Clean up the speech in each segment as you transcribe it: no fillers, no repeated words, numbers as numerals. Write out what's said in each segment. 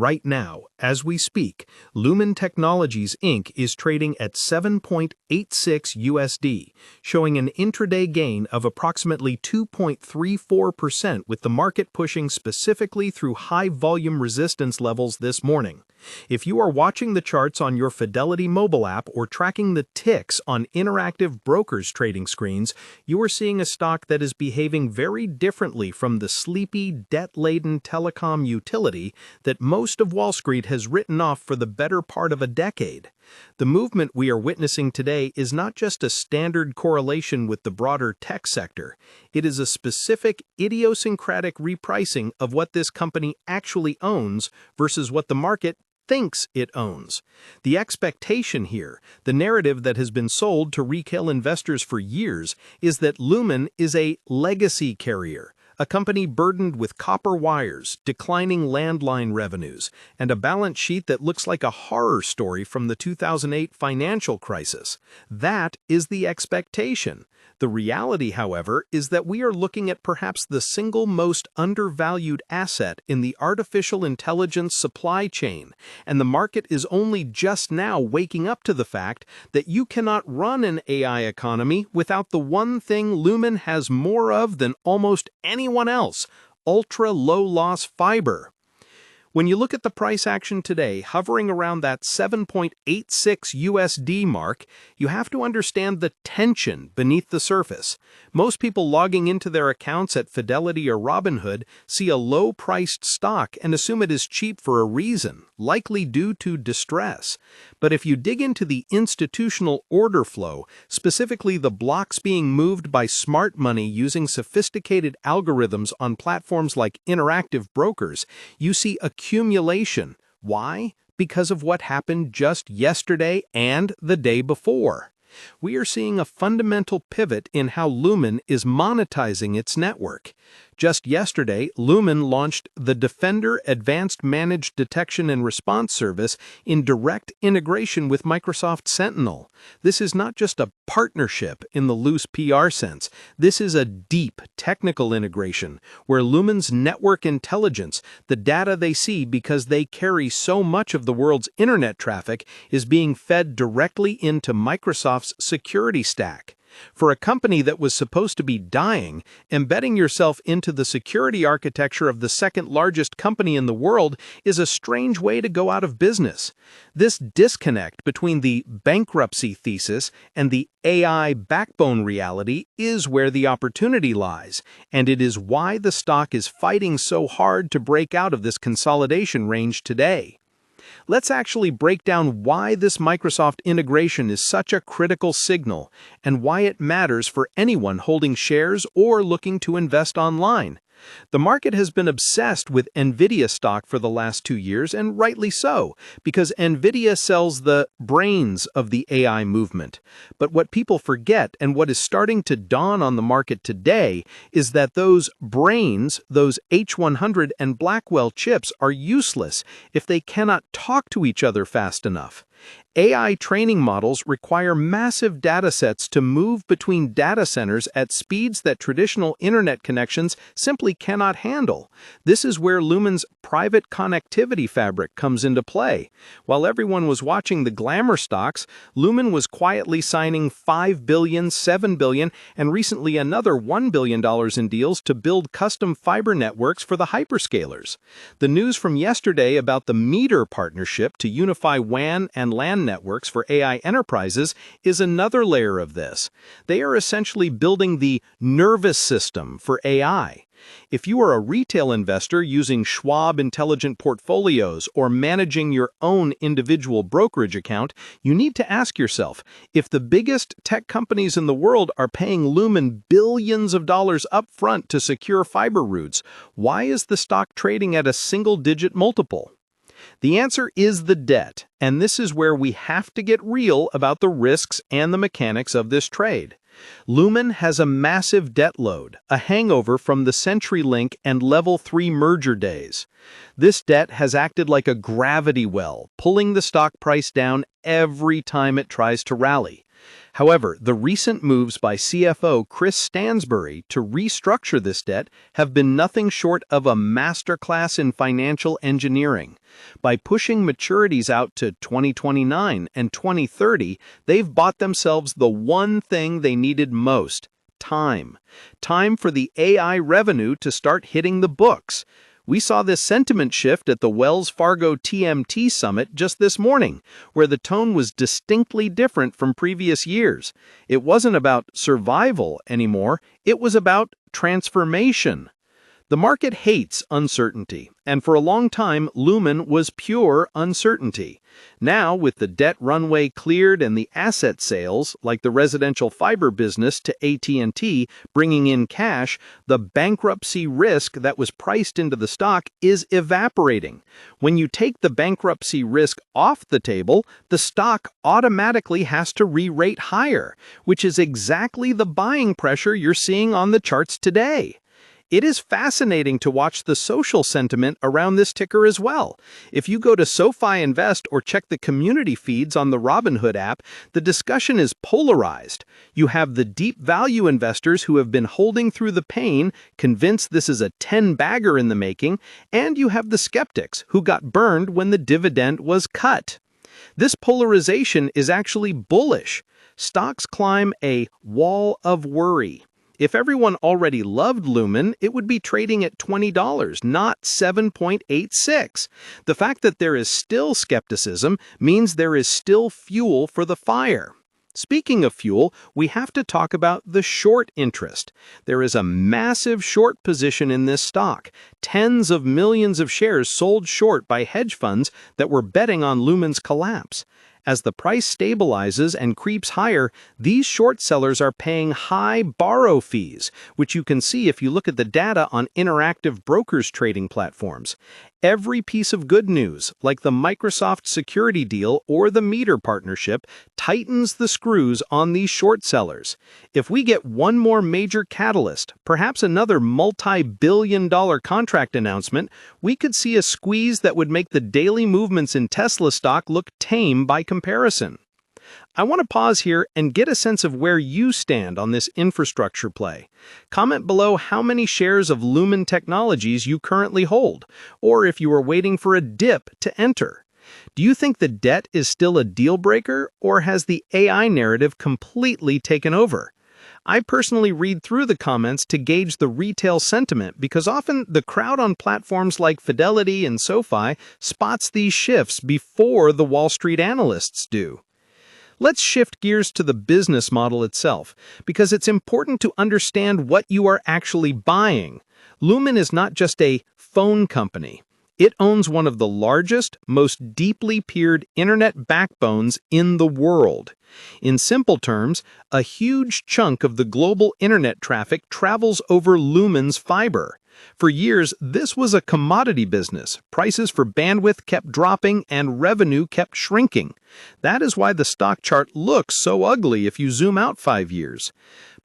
Right now, as we speak, Lumen Technologies Inc. is trading at 7.86 USD, showing an intraday gain of approximately 2.34%, with the market pushing specifically through high-volume resistance levels this morning. If you are watching the charts on your Fidelity mobile app or tracking the ticks on Interactive Brokers trading screens, you are seeing a stock that is behaving very differently from the sleepy, debt-laden telecom utility that most of Wall Street has written off for the better part of a decade. The movement we are witnessing today is not just a standard correlation with the broader tech sector. It is a specific, idiosyncratic repricing of what this company actually owns versus what the market thinks it owns. The expectation here, the narrative that has been sold to retail investors for years, is that Lumen is a legacy carrier, a company burdened with copper wires, declining landline revenues, and a balance sheet that looks like a horror story from the 2008 financial crisis. That is the expectation. The reality, however, is that we are looking at perhaps the single most undervalued asset in the artificial intelligence supply chain, and the market is only just now waking up to the fact that you cannot run an AI economy without the one thing Lumen has more of than almost anyone else: ultra-low-loss fiber. When you look at the price action today, hovering around that 7.86 USD mark, you have to understand the tension beneath the surface. Most people logging into their accounts at Fidelity or Robinhood see a low-priced stock and assume it is cheap for a reason, likely due to distress. But if you dig into the institutional order flow, specifically the blocks being moved by smart money using sophisticated algorithms on platforms like Interactive Brokers, you see accumulation. Why? Because of what happened just yesterday and the day before. We are seeing a fundamental pivot in how Lumen is monetizing its network. Just yesterday, Lumen launched the Defender Advanced Managed Detection and Response Service in direct integration with Microsoft Sentinel. This is not just a partnership in the loose PR sense. This is a deep technical integration where Lumen's network intelligence, the data they see because they carry so much of the world's internet traffic, is being fed directly into Microsoft's security stack. For a company that was supposed to be dying, embedding yourself into the security architecture of the second largest company in the world is a strange way to go out of business. This disconnect between the bankruptcy thesis and the AI backbone reality is where the opportunity lies, and it is why the stock is fighting so hard to break out of this consolidation range today. Let's actually break down why this Microsoft integration is such a critical signal and why it matters for anyone holding shares or looking to invest online. The market has been obsessed with NVIDIA stock for the last 2 years, and rightly so, because NVIDIA sells the brains of the AI movement. But what people forget, and what is starting to dawn on the market today, is that those brains, those H100 and Blackwell chips, are useless if they cannot talk to each other fast enough. AI training models require massive datasets to move between data centers at speeds that traditional internet connections simply cannot handle. This is where Lumen's private connectivity fabric comes into play. While everyone was watching the glamour stocks, Lumen was quietly signing $5 billion, $7 billion, and recently another $1 billion in deals to build custom fiber networks for the hyperscalers. The news from yesterday about the Meter partnership to unify WAN and LAN networks for AI enterprises is another layer of this. They are essentially building the nervous system for AI. If you are a retail investor using Schwab Intelligent Portfolios or managing your own individual brokerage account, you need to ask yourself, if the biggest tech companies in the world are paying Lumen billions of dollars upfront to secure fiber routes, why is the stock trading at a single-digit multiple? The answer is the debt, and this is where we have to get real about the risks and the mechanics of this trade. Lumen has a massive debt load, a hangover from the CenturyLink and Level 3 merger days. This debt has acted like a gravity well, pulling the stock price down every time it tries to rally. However, the recent moves by CFO Chris Stansbury to restructure this debt have been nothing short of a masterclass in financial engineering. By pushing maturities out to 2029 and 2030, they've bought themselves the one thing they needed most: time. Time for the AI revenue to start hitting the books. We saw this sentiment shift at the Wells Fargo TMT Summit just this morning, where the tone was distinctly different from previous years. It wasn't about survival anymore, it was about transformation. The market hates uncertainty, and for a long time, Lumen was pure uncertainty. Now, with the debt runway cleared and the asset sales, like the residential fiber business to AT&T, bringing in cash, the bankruptcy risk that was priced into the stock is evaporating. When you take the bankruptcy risk off the table, the stock automatically has to re-rate higher, which is exactly the buying pressure you're seeing on the charts today. It is fascinating to watch the social sentiment around this ticker as well. If you go to SoFi Invest or check the community feeds on the Robinhood app, the discussion is polarized. You have the deep value investors who have been holding through the pain, convinced this is a 10-bagger in the making, and you have the skeptics who got burned when the dividend was cut. This polarization is actually bullish. Stocks climb a wall of worry. If everyone already loved Lumen, it would be trading at $20, not $7.86. The fact that there is still skepticism means there is still fuel for the fire. Speaking of fuel, we have to talk about the short interest. There is a massive short position in this stock. Tens of millions of shares sold short by hedge funds that were betting on Lumen's collapse. As the price stabilizes and creeps higher, these short sellers are paying high borrow fees, which you can see if you look at the data on Interactive Brokers trading platforms. Every piece of good news, like the Microsoft security deal or the Meter partnership, tightens the screws on these short sellers. If we get one more major catalyst, perhaps another multi-billion-dollar contract announcement, we could see a squeeze that would make the daily movements in Tesla stock look tame by comparison. I want to pause here and get a sense of where you stand on this infrastructure play. Comment below how many shares of Lumen Technologies you currently hold, or if you are waiting for a dip to enter. Do you think the debt is still a deal breaker, or has the AI narrative completely taken over? I personally read through the comments to gauge the retail sentiment because often the crowd on platforms like Fidelity and SoFi spots these shifts before the Wall Street analysts do. Let's shift gears to the business model itself, because it's important to understand what you are actually buying. Lumen is not just a phone company. It owns one of the largest, most deeply peered internet backbones in the world. In simple terms, a huge chunk of the global internet traffic travels over Lumen's fiber. For years, this was a commodity business. Prices for bandwidth kept dropping and revenue kept shrinking. That is why the stock chart looks so ugly if you zoom out 5 years.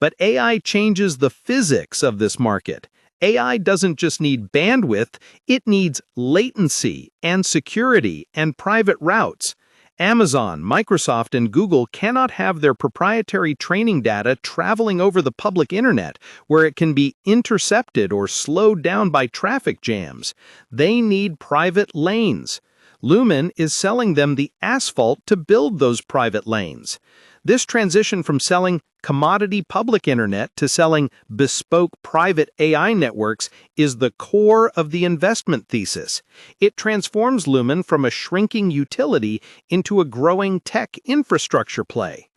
But AI changes the physics of this market. AI doesn't just need bandwidth, it needs latency and security and private routes. Amazon, Microsoft, and Google cannot have their proprietary training data traveling over the public internet, where it can be intercepted or slowed down by traffic jams. They need private lanes. Lumen is selling them the asphalt to build those private lanes. This transition from selling commodity public internet to selling bespoke private AI networks is the core of the investment thesis. It transforms Lumen from a shrinking utility into a growing tech infrastructure play.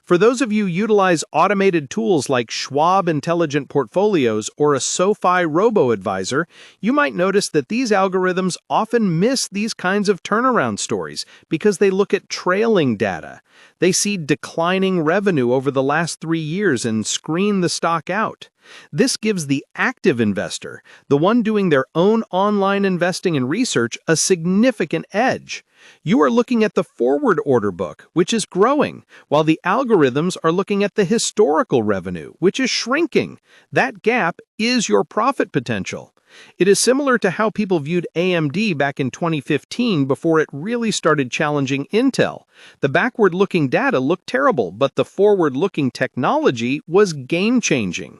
For those of you who utilize automated tools like Schwab Intelligent Portfolios or a SoFi Robo-Advisor, you might notice that these algorithms often miss these kinds of turnaround stories because they look at trailing data. They see declining revenue over the last 3 years and screen the stock out. This gives the active investor, the one doing their own online investing and research, a significant edge. You are looking at the forward order book, which is growing, while the algorithms are looking at the historical revenue, which is shrinking. That gap is your profit potential. It is similar to how people viewed AMD back in 2015 before it really started challenging Intel. The backward-looking data looked terrible, but the forward-looking technology was game-changing.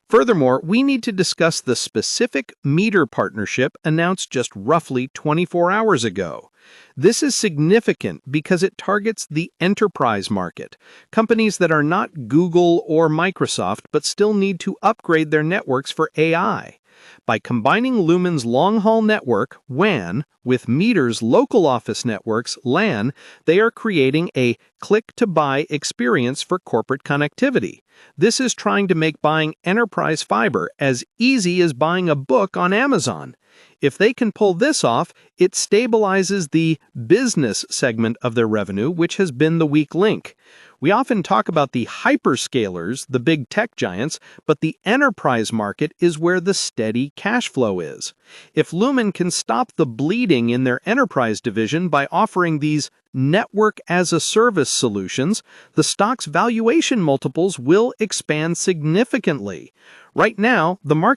Furthermore, we need to discuss the specific meter partnership announced just roughly 24 hours ago. This is significant because it targets the enterprise market, companies that are not Google or Microsoft but still need to upgrade their networks for AI. By combining Lumen's long-haul network, WAN, with Meter's local office networks, LAN, they are creating a click-to-buy experience for corporate connectivity. This is trying to make buying enterprise fiber as easy as buying a book on Amazon. If they can pull this off, it stabilizes the business segment of their revenue, which has been the weak link. We often talk about the hyperscalers, the big tech giants, but the enterprise market is where the steady cash flow is. If Lumen can stop the bleeding in their enterprise division by offering these network-as-a-service solutions, the stock's valuation multiples will expand significantly. Right now, the market